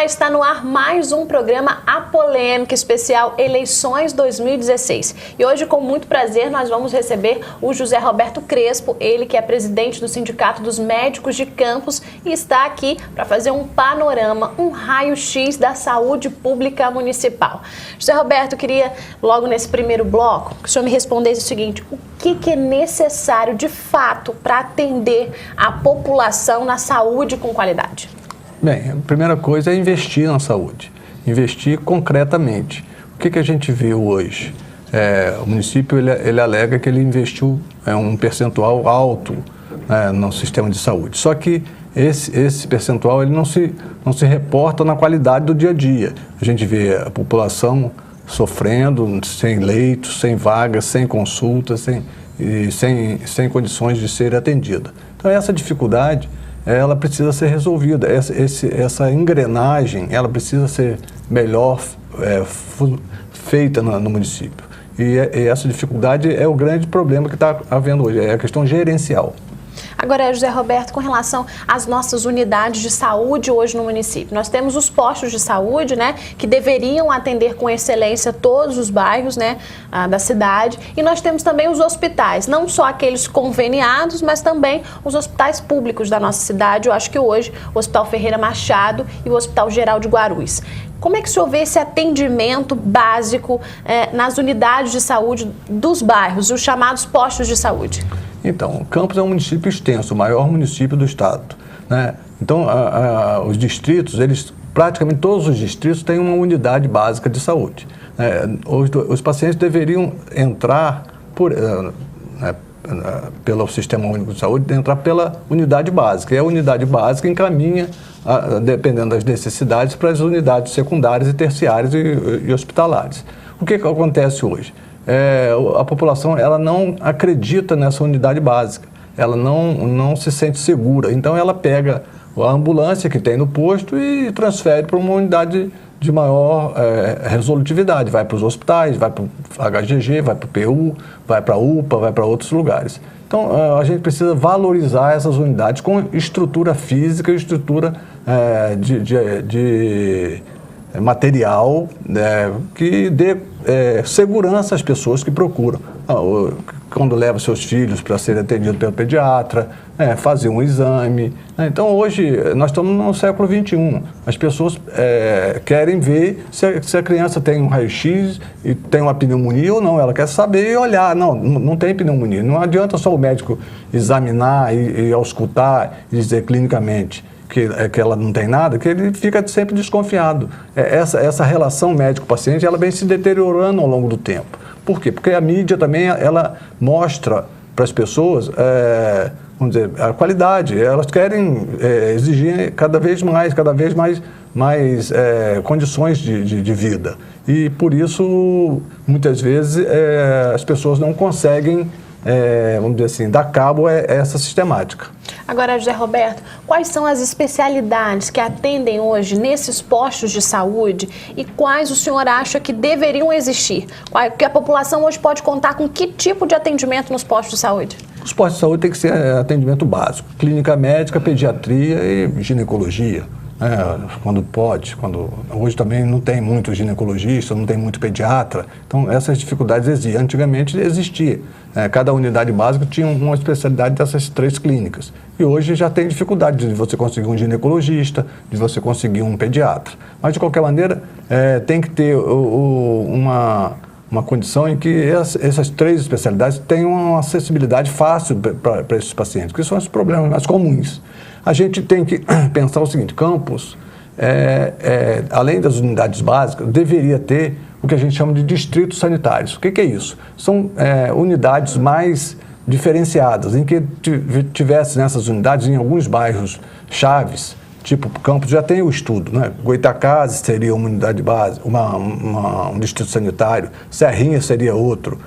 Olá, está no ar mais um programa A Polêmica especial Eleições 2016. E hoje, com muito prazer, nós vamos receber o José Roberto Crespo, ele que é presidente do Sindicato dos Médicos de Campos e está aqui para fazer um panorama, um raio-x da saúde pública municipal. José Roberto, queria, logo nesse primeiro bloco, que o senhor me respondesse o seguinte: o que é necessário de fato para atender a população na saúde com qualidade? Bem, a primeira coisa é investir na saúde, investir concretamente. O que a gente viu hoje? O município ele alega que ele investiu um percentual alto no sistema de saúde. Só que esse percentual ele não se reporta na qualidade do dia a dia. A gente vê a população sofrendo, sem leitos, sem vagas, sem consultas, sem condições de ser atendida. Então essa dificuldade ela precisa ser resolvida, essa engrenagem ela precisa ser melhor feita no município. E essa dificuldade é o grande problema que está havendo hoje, é a questão gerencial. Agora, José Roberto, com relação às nossas unidades de saúde hoje no município, nós temos os postos de saúde, né, que deveriam atender com excelência todos os bairros, né, da cidade, e nós temos também os hospitais, não só aqueles conveniados, mas também os hospitais públicos da nossa cidade. Eu acho que hoje o Hospital Ferreira Machado e o Hospital Geral de Guarulhos. Como é que o senhor vê esse atendimento básico nas unidades de saúde dos bairros, os chamados postos de saúde? Então, Campos é um município extenso, o maior município do estado, né? Então, os distritos, praticamente todos os distritos têm uma unidade básica de saúde. Os pacientes deveriam entrar pelo Sistema Único de Saúde, entrar pela unidade básica. E a unidade básica encaminha, dependendo das necessidades, para as unidades secundárias e terciárias e hospitalares. O que acontece hoje? A população ela não acredita nessa unidade básica, ela não se sente segura, então ela pega a ambulância que tem no posto e transfere para uma unidade de maior resolutividade, vai para os hospitais, vai para o HGG, vai para o PU, vai para a UPA, vai para outros lugares. Então a gente precisa valorizar essas unidades com estrutura física e estrutura de material que dê segurança às pessoas que procuram. Quando leva seus filhos para serem atendidos pelo pediatra, fazer um exame. Então, hoje, nós estamos no século XXI. As pessoas querem ver se a criança tem um raio-x e tem uma pneumonia ou não. Ela quer saber e olhar. Não tem pneumonia. Não adianta só o médico examinar e auscultar e dizer clinicamente que ela não tem nada, que ele fica sempre desconfiado. Essa relação médico-paciente, ela vem se deteriorando ao longo do tempo. Por quê? Porque a mídia também, ela mostra para as pessoas, vamos dizer, a qualidade. Elas querem exigir cada vez mais condições de vida. E, por isso, muitas vezes, as pessoas não conseguem, vamos dizer assim, dar cabo a essa sistemática. Agora, José Roberto, quais são as especialidades que atendem hoje nesses postos de saúde e quais o senhor acha que deveriam existir? Que a população hoje pode contar com que tipo de atendimento nos postos de saúde? Os postos de saúde têm que ser atendimento básico, clínica médica, pediatria e ginecologia. Quando pode, hoje também não tem muito ginecologista, não tem muito pediatra, então essas dificuldades existem. Antigamente existia, cada unidade básica tinha uma especialidade dessas 3 clínicas, e hoje já tem dificuldade de você conseguir um ginecologista, de você conseguir um pediatra, mas de qualquer maneira tem que ter uma condição em que essas 3 especialidades tenham uma acessibilidade fácil para esses pacientes, que são os problemas mais comuns. A gente tem que pensar o seguinte: Campos, além das unidades básicas, deveria ter o que a gente chama de distritos sanitários. O que é isso? São unidades mais diferenciadas, em que tivesse nessas unidades, em alguns bairros chaves, tipo Campos já tem o estudo, né? Goitacazes seria uma unidade básica, um distrito sanitário, Serrinha seria outro,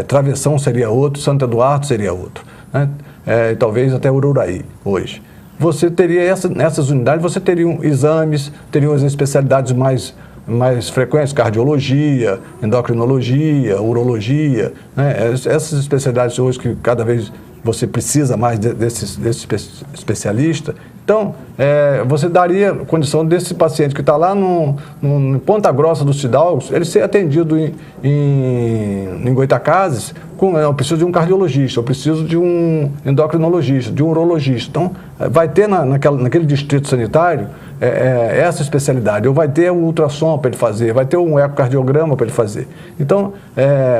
Travessão seria outro, Santo Eduardo seria outro, né? Talvez até Ururaí hoje. Você teria nessas unidades, você teria exames, teriam as especialidades mais frequentes, cardiologia, endocrinologia, urologia, né? Essas especialidades hoje que cada vez você precisa mais desse especialista, Então, você daria condição desse paciente que está lá no Ponta Grossa dos Fidalgos, ele ser atendido em Goytacazes, eu preciso de um cardiologista, eu preciso de um endocrinologista, de um urologista. Então, vai ter naquele distrito sanitário essa especialidade, ou vai ter um ultrassom para ele fazer, vai ter um ecocardiograma para ele fazer. Então,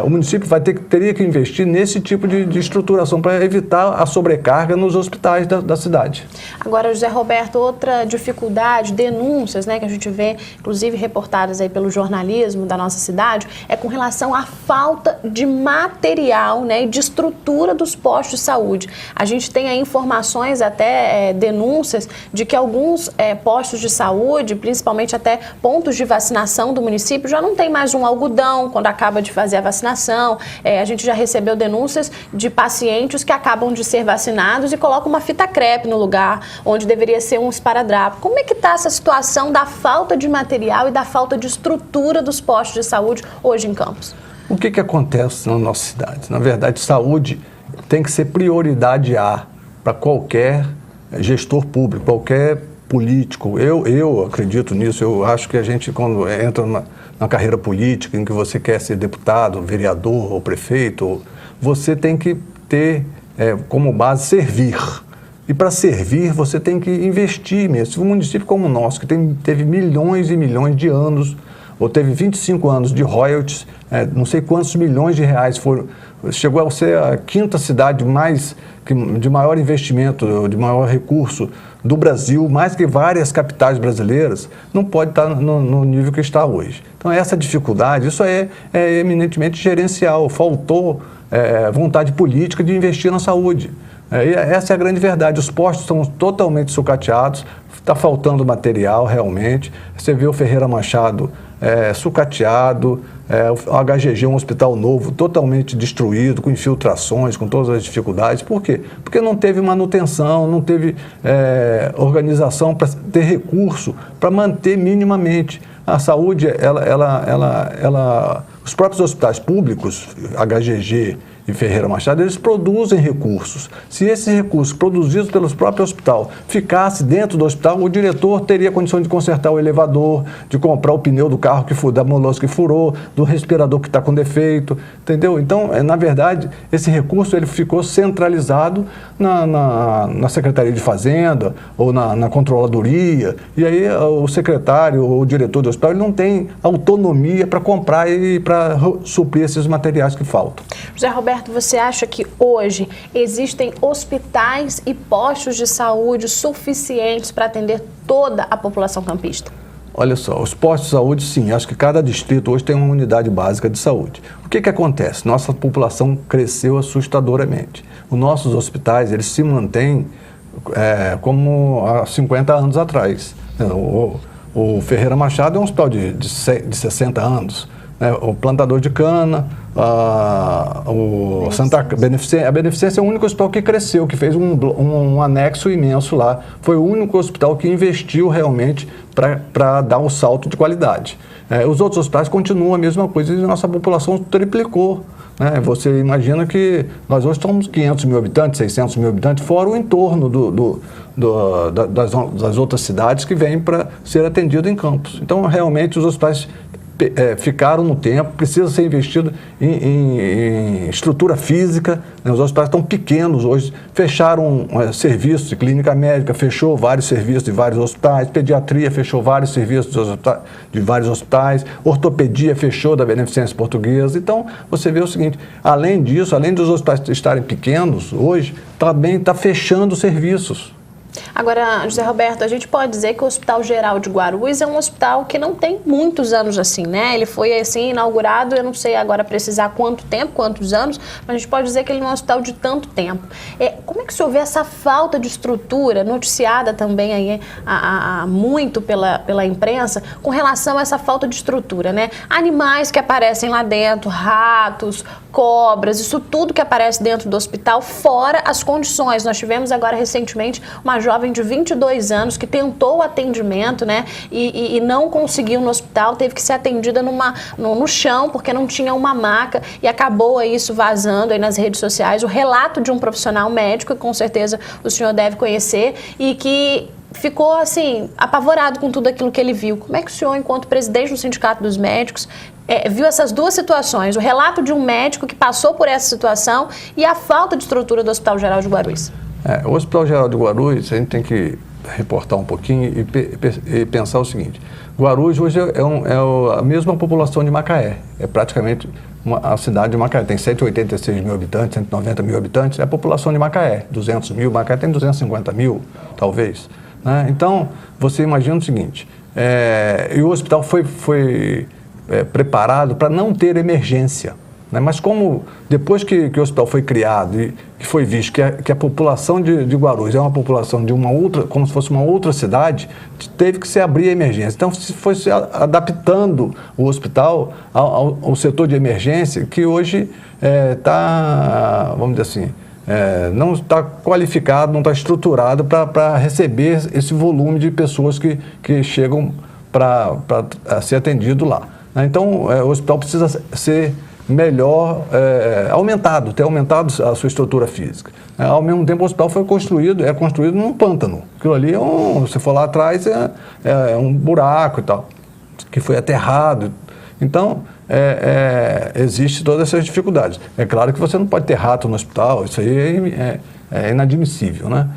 o município teria que investir nesse tipo de estruturação para evitar a sobrecarga nos hospitais da cidade. Agora, José Roberto, outra dificuldade, denúncias, né, que a gente vê, inclusive reportadas aí pelo jornalismo da nossa cidade, é com relação à falta de material, né, e de estrutura dos postos de saúde. A gente tem aí informações, até denúncias, de que alguns postos de saúde, principalmente até pontos de vacinação do município, já não tem mais um algodão quando acaba de fazer a vacinação. A gente já recebeu denúncias de pacientes que acabam de ser vacinados e colocam uma fita crepe no lugar onde deveria ser um esparadrapo. Como é que está essa situação da falta de material e da falta de estrutura dos postos de saúde hoje em Campos? O que acontece na nossa cidade? Na verdade, saúde tem que ser prioridade A para qualquer gestor público, qualquer político. Eu acredito nisso, eu acho que a gente, quando entra na carreira política, em que você quer ser deputado, vereador ou prefeito, você tem que ter como base servir. E para servir, você tem que investir mesmo. Um município como o nosso, que teve milhões e milhões de anos, ou teve 25 anos de royalties, não sei quantos milhões de reais foram, chegou a ser a quinta cidade de maior investimento, de maior recurso do Brasil, mais que várias capitais brasileiras, não pode estar no nível que está hoje. Então, essa dificuldade, isso é eminentemente gerencial, faltou vontade política de investir na saúde. Essa é a grande verdade, os postos estão totalmente sucateados, está faltando material realmente. Você vê o Ferreira Machado sucateado, o HGG, um hospital novo, totalmente destruído, com infiltrações, com todas as dificuldades. Por quê? Porque não teve manutenção, não teve organização para ter recurso para manter minimamente. A saúde, os próprios hospitais públicos, HGG e Ferreira Machado, eles produzem recursos. Se esses recursos produzidos pelos próprios hospital ficasse dentro do hospital, o diretor teria condição de consertar o elevador, de comprar o pneu do carro da ambulância que furou, do respirador que está com defeito, entendeu? Então, na verdade, esse recurso ele ficou centralizado na Secretaria de Fazenda ou na Controladoria, e aí o secretário ou o diretor do hospital ele não tem autonomia para comprar e para suprir esses materiais que faltam. José Roberto, você acha que hoje existem hospitais e postos de saúde suficientes para atender toda a população campista? Olha só, os postos de saúde, sim, acho que cada distrito hoje tem uma unidade básica de saúde. O que acontece? Nossa população cresceu assustadoramente. Os nossos hospitais, eles se mantêm como há 50 anos atrás. O Ferreira Machado é um hospital de 60 anos. O Plantador de Cana, a Beneficência é o único hospital que cresceu, que fez um anexo imenso lá. Foi o único hospital que investiu realmente para dar um salto de qualidade. Os outros hospitais continuam a mesma coisa e a nossa população triplicou. Você imagina que nós hoje somos 500 mil habitantes, 600 mil habitantes, fora o entorno das outras cidades que vêm para ser atendido em Campos. Então, realmente, os hospitais ficaram no tempo, precisa ser investido em estrutura física. Os hospitais estão pequenos hoje, fecharam serviços de clínica médica, fechou vários serviços de vários hospitais, pediatria fechou vários serviços de vários hospitais, ortopedia fechou da Beneficência Portuguesa. Então, você vê o seguinte, além disso, além dos hospitais estarem pequenos hoje, também está fechando serviços. Agora, José Roberto, a gente pode dizer que o Hospital Geral de Guarulhos é um hospital que não tem muitos anos assim, né? Ele foi, assim, inaugurado, eu não sei agora precisar quanto tempo, quantos anos, mas a gente pode dizer que ele não é um hospital de tanto tempo. Como é que o senhor vê essa falta de estrutura, noticiada também aí muito pela imprensa, com relação a essa falta de estrutura, né? Animais que aparecem lá dentro, ratos, cobras, isso tudo que aparece dentro do hospital, fora as condições. Nós tivemos agora recentemente uma jovem jovem de 22 anos que tentou o atendimento, né, e não conseguiu no hospital, teve que ser atendida no chão, porque não tinha uma maca, e acabou isso vazando aí nas redes sociais. O relato de um profissional médico, que com certeza o senhor deve conhecer, e que ficou, assim, apavorado com tudo aquilo que ele viu. Como é que o senhor, enquanto presidente do Sindicato dos Médicos, viu essas duas situações? O relato de um médico que passou por essa situação e a falta de estrutura do Hospital Geral de Guarulhos. O Hospital Geral de Guarulhos, a gente tem que reportar um pouquinho e pensar o seguinte. Guarulhos hoje é a mesma população de Macaé. É praticamente a cidade de Macaé. Tem 186 mil habitantes, 190 mil habitantes. É a população de Macaé. 200 mil. Macaé tem 250 mil, talvez. Né? Então, você imagina o seguinte. E o hospital foi preparado para não ter emergência. Né? Mas como depois que o hospital foi criado e que foi visto que a população de Guarulhos é uma população de uma outra, como se fosse uma outra cidade, teve que se abrir a emergência. Então foi se adaptando o hospital ao setor de emergência, que hoje está, vamos dizer assim, não está qualificado, não está estruturado para receber esse volume de pessoas que chegam para ser atendido lá. Então o hospital precisa ser melhor ter aumentado a sua estrutura física. Ao mesmo tempo, o hospital é construído num pântano. Aquilo ali, você for lá atrás, é um buraco e tal, que foi aterrado. Então, existe todas essas dificuldades. É claro que você não pode ter rato no hospital, isso aí é inadmissível, né?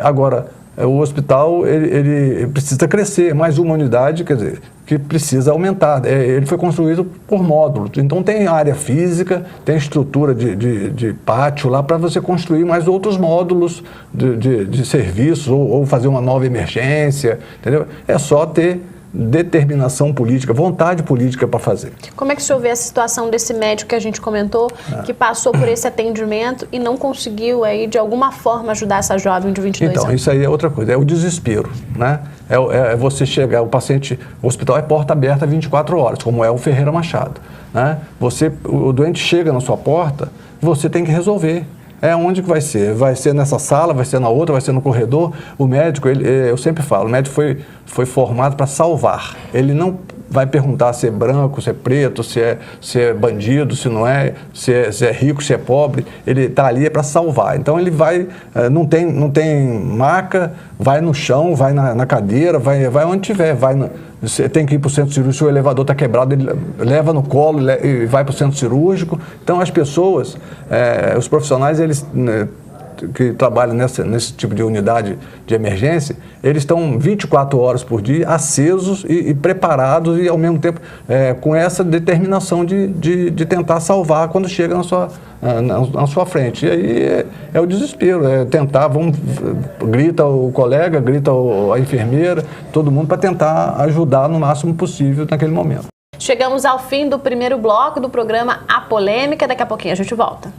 Agora, o hospital ele precisa crescer, mais uma unidade, quer dizer, que precisa aumentar. Ele foi construído por módulos, então tem área física, tem estrutura de pátio lá para você construir mais outros módulos de serviços ou fazer uma nova emergência, entendeu? É só ter determinação política, vontade política para fazer. Como é que o senhor vê a situação desse médico que a gente comentou, que passou por esse atendimento e não conseguiu aí de alguma forma ajudar essa jovem de 22 anos? Então, isso aí é outra coisa, é o desespero, né? Você chegar, o hospital é porta aberta 24 horas, como é o Ferreira Machado, né? O doente chega na sua porta, você tem que resolver. Onde que vai ser? Vai ser nessa sala, vai ser na outra, vai ser no corredor? O médico, eu sempre falo, o médico foi formado para salvar. Ele não vai perguntar se é branco, se é preto, se é bandido, se não é, se é rico, se é pobre. Ele está ali para salvar. Então ele vai, não tem maca, vai no chão, vai na cadeira, vai onde tiver, você tem que ir para o centro cirúrgico, o elevador está quebrado, ele leva no colo e vai para o centro cirúrgico. Então as pessoas, os profissionais, eles que trabalham nesse tipo de unidade de emergência, eles estão 24 horas por dia acesos e preparados e ao mesmo tempo com essa determinação de tentar salvar quando chega na sua frente. E aí é o desespero, grita o colega, grita a enfermeira, todo mundo para tentar ajudar no máximo possível naquele momento. Chegamos ao fim do primeiro bloco do programa A Polêmica, daqui a pouquinho a gente volta.